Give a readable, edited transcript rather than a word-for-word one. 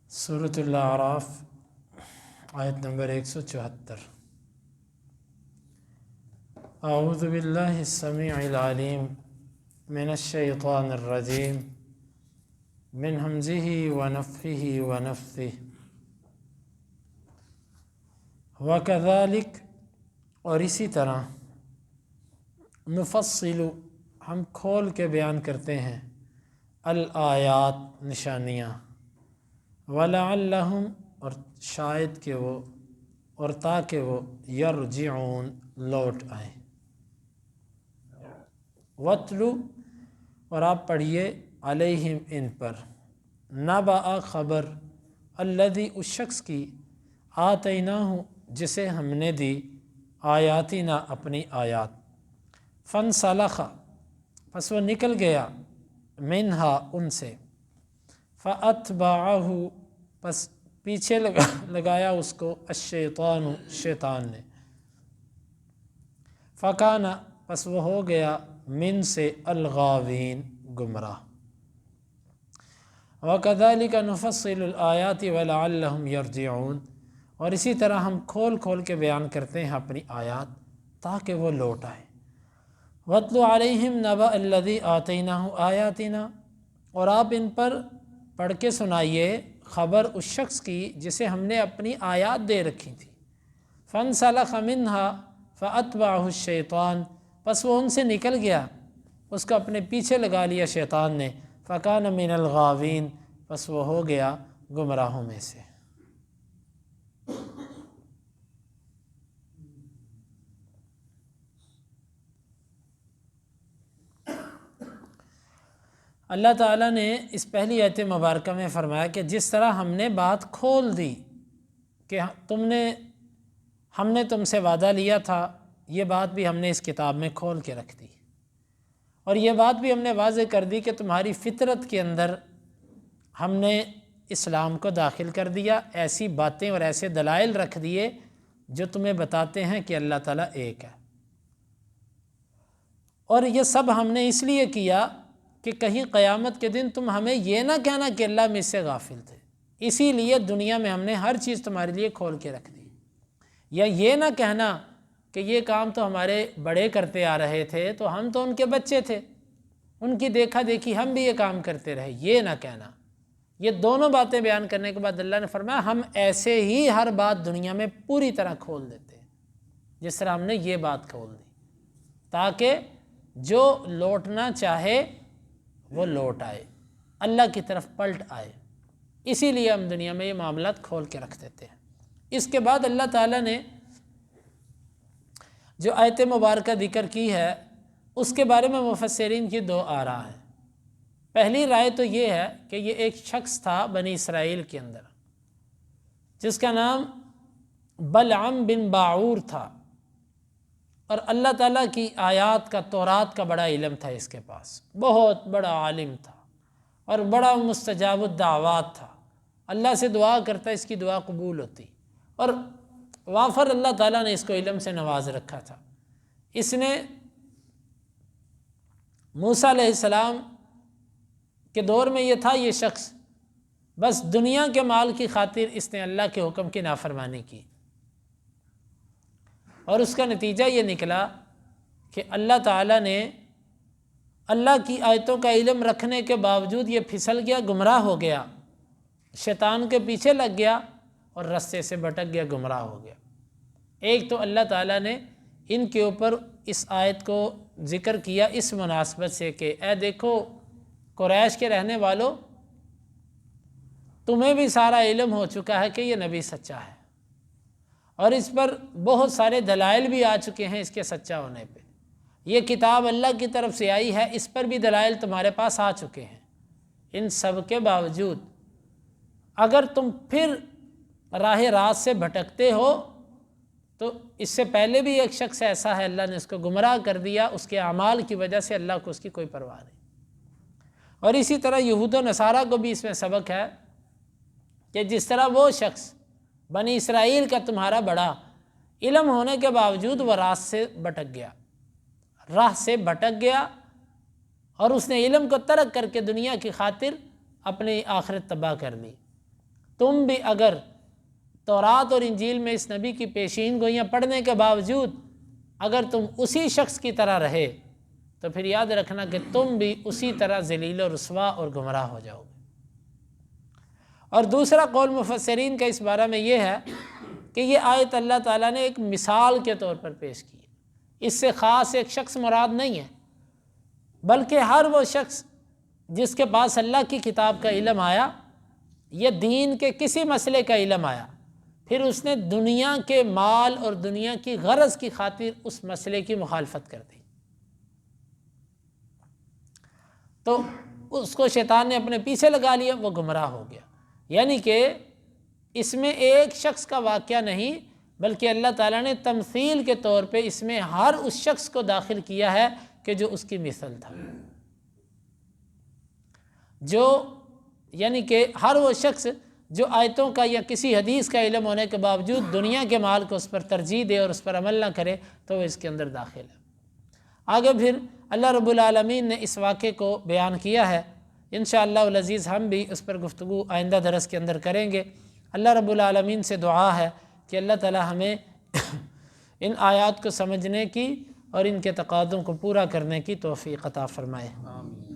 सूरत अल-अराफ आयत नंबर 174। अऊज़ु बिल्लाहि स्समीइल अलीम मिनश्शैतानिर रजीम मिन हमज़िही व नफ़्ख़िही व नफ़्सिही व कज़ालिक, और इसी तरह नुफ़स्सिलु, हम खोल के बयान करते हैं, अल आयात, निशानियाँ, वलअल्लहुम, और शायद कि वो, और ताकि वो, यरजिऊन, लौट आए। वत्लु, और आप पढ़िए, अलैहिम, इन पर, नबअ, खबर, अल्लज़ी, उस शख्स की, आतैनाहु, जिसे हमने दी, आयातिना, अपनी आयात, फनसलख़, पस वो निकल गया, मिनहा, उनसे, फ़अत्बअहु, पस पीछे लगाया उसको, अश्शैतानु, शैतान ने, फ़काना, पस वो हो गया, मिन से, अलगावीन, गुमराह। वकज़ालिक नुफ़स्सिलुल आयाति वलअल्लहुम यरजिऊन, और इसी तरह हम खोल खोल के बयान करते हैं अपनी आयात ताकि वो लौट आए। वत्लु अलैहिम नबअ अल्लज़ी आतैनाहु आयातिना, और आप इन पर पढ़ के सुनाइए ख़बर उस शख्स की जिसे हमने अपनी आयात दे रखी थी। फनसलख़ मिन्हा फ़अत्बअहु शैतान, बस वो उनसे निकल गया, उसको अपने पीछे लगा लिया शैतान ने, फ़कान मिनल गावीन, बस वो हो गया गुमराहों में से। अल्लाह ताला ने इस पहली आयत मुबारक में फ़रमाया कि जिस तरह हमने बात खोल दी कि हमने तुमसे वादा लिया था, ये बात भी हमने इस किताब में खोल के रख दी, और ये बात भी हमने वाज़े कर दी कि तुम्हारी फ़ितरत के अंदर हमने इस्लाम को दाखिल कर दिया। ऐसी बातें और ऐसे दलाइल रख दिए जो तुम्हें बताते हैं कि अल्लाह ताला एक है। और ये सब हमने इसलिए किया कि कहीं क़यामत के दिन तुम हमें ये ना कहना कि अल्लाह में इससे गाफिल थे, इसीलिए दुनिया में हमने हर चीज़ तुम्हारे लिए खोल के रख दी। या ये ना कहना कि ये काम तो हमारे बड़े करते आ रहे थे, तो हम तो उनके बच्चे थे, उनकी देखा देखी हम भी ये काम करते रहे, ये ना कहना। ये दोनों बातें बयान करने के बाद अल्लाह ने फरमाया हम ऐसे ही हर बात दुनिया में पूरी तरह खोल देते हैं, जिस तरह हमने ये बात खोल दी, ताकि जो लौटना चाहे वो लौट आए, अल्लाह की तरफ पलट आए। इसीलिए हम दुनिया में ये मामलात खोल के रख देते हैं। इसके बाद अल्लाह ताला ने जो आयत मुबारक ज़िक्र की है उसके बारे में मुफस्सिरीन की दो आरा हैं। पहली राय तो ये है कि ये एक शख्स था बनी इसराइल के अंदर जिसका नाम बलअम बिन बाऊर था, और अल्लाह ताला की आयात का, तौरात का बड़ा इल्म था इसके पास, बहुत बड़ा आलिम था और बड़ा मुस्तजाबुद दावात था। अल्लाह से दुआ करता, इसकी दुआ कबूल होती, और वाफर अल्लाह ताला ने इसको इल्म से नवाज रखा था। इसने मूसा अलैहिस्सलाम के दौर में ये था, ये शख्स बस दुनिया के माल की खातिर इसने अल्लाह के हुक्म की नाफरमानी की, और उसका नतीजा ये निकला कि अल्लाह ताला ने अल्लाह की आयतों का इल्म रखने के बावजूद ये फिसल गया, गुमराह हो गया, शैतान के पीछे लग गया और रास्ते से भटक गया, गुमराह हो गया। एक तो अल्लाह ताला ने इनके ऊपर इस आयत को ज़िक्र किया इस मुनासबत से कि ए देखो कुरैश के रहने वालों, तुम्हें भी सारा इल्म हो चुका है कि ये नबी सच्चा है, और इस पर बहुत सारे दलाइल भी आ चुके हैं इसके सच्चा होने पे। ये किताब अल्लाह की तरफ से आई है, इस पर भी दलाइल तुम्हारे पास आ चुके हैं। इन सब के बावजूद अगर तुम फिर राह रास्त से भटकते हो, तो इससे पहले भी एक शख्स ऐसा है, अल्लाह ने उसको गुमराह कर दिया, उसके अमाल की वजह से अल्लाह को उसकी कोई परवाह नहीं। और इसी तरह यहूद व नसारा को भी इसमें सबक है कि जिस तरह वो शख्स बनी इसराइल का तुम्हारा बड़ा इल्म होने के बावजूद वह राह से भटक गया और उसने इल्म को तर्क करके दुनिया की खातिर अपनी आखिरत तबाह कर ली, تم بھی اگر تورات اور انجیل میں اس نبی کی پیشین گوئیاں پڑھنے کے باوجود اگر تم اسی شخص کی طرح رہے تو پھر یاد رکھنا کہ تم بھی اسی طرح ذلیل و رسوا اور گمراہ ہو جاؤ گے۔ اور دوسرا قول مفسرین کا اس بارے میں یہ ہے کہ یہ آیت اللہ تعالیٰ نے ایک مثال کے طور پر پیش کی ہے، اس سے خاص ایک شخص مراد نہیں ہے، بلکہ ہر وہ شخص جس کے پاس اللہ کی کتاب کا علم آیا یا دین کے کسی مسئلے کا علم آیا، پھر اس نے دنیا کے مال اور دنیا کی غرض کی خاطر اس مسئلے کی مخالفت کر دی، تو اس کو شیطان نے اپنے پیچھے لگا لیا، وہ گمراہ ہو گیا۔ یعنی کہ اس میں ایک شخص کا واقعہ نہیں بلکہ اللہ تعالیٰ نے تمثیل کے طور پہ اس میں ہر اس شخص کو داخل کیا ہے کہ جو اس کی مثل تھا، جو یعنی کہ ہر وہ شخص جو آیتوں کا یا کسی حدیث کا علم ہونے کے باوجود دنیا کے مال کو اس پر ترجیح دے اور اس پر عمل نہ کرے تو وہ اس کے اندر داخل ہے۔ آگے پھر اللہ رب العالمین نے اس واقعے کو بیان کیا ہے، انشاءاللہ العزیز ہم بھی اس پر گفتگو آئندہ درس کے اندر کریں گے۔ اللہ رب العالمین سے دعا ہے کہ اللہ تعالی ہمیں ان آیات کو سمجھنے کی اور ان کے تقاضوں کو پورا کرنے کی توفیق عطا فرمائے۔ آمین۔